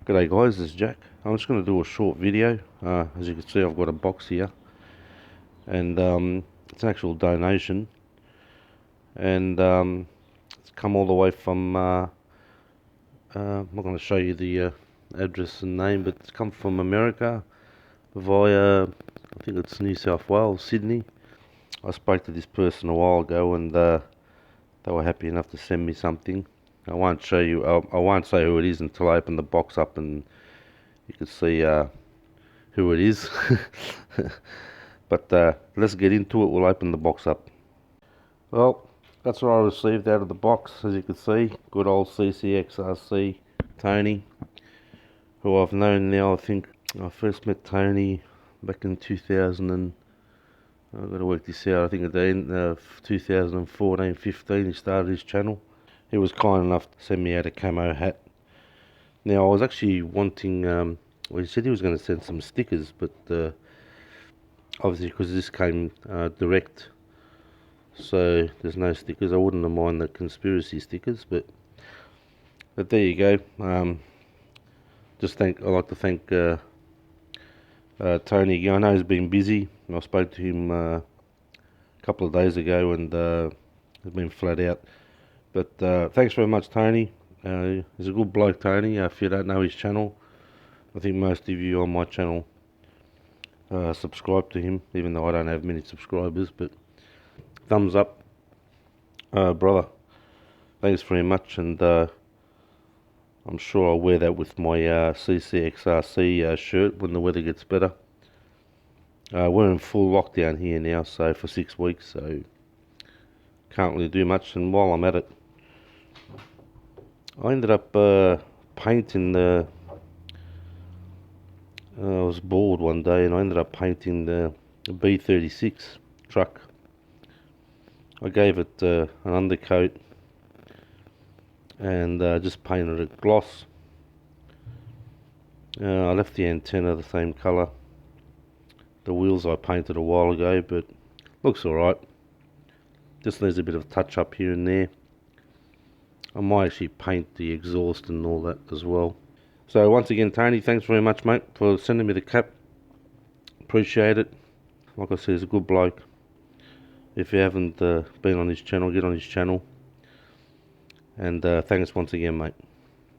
G'day guys, this is Jack. I'm just going to do a short video. As you can see, I've got a box here, and it's an actual donation, and it's come all the way from, I'm not going to show you the address and name, but it's come from America via, I think it's New South Wales, Sydney. I spoke to this person a while ago, and they were happy enough to send me something. I won't show you, I won't say who it is until I open the box up and you can see who it is. But let's get into it. We'll open the box up. Well, that's what I received out of the box. As you can see, good old CCXRC Tony, who I've known now. I think I first met Tony back in 2000 and I've got to work this out. I think at the end of 2014-15 he started his channel. He was kind enough to send me out a camo hat. Now I was actually wanting, well, he said he was going to send some stickers, but obviously because this came direct, so there's no stickers. I wouldn't have minded the conspiracy stickers, but there you go. I'd like to thank Tony again. I know he's been busy. I spoke to him a couple of days ago, and he's been flat out. But thanks very much, Tony. He's a good bloke, Tony. If you don't know his channel, I think most of you on my channel subscribe to him, even though I don't have many subscribers. But thumbs up, brother. Thanks very much, and I'm sure I'll wear that with my CCXRC shirt when the weather gets better. We're in full lockdown here now, so for 6 weeks, so can't really do much. And while I'm at it, I ended up painting the. I was bored one day, and I ended up painting the B36 truck. I gave it an undercoat and just painted it gloss. I left the antenna the same colour. The wheels I painted a while ago, but looks alright. Just needs a bit of touch up here and there. I might actually paint the exhaust and all that as well. So once again, Tony, thanks very much, mate, for sending me the cap. Appreciate it. Like I said, he's a good bloke. If you haven't been on his channel, get on his channel. And thanks once again, mate.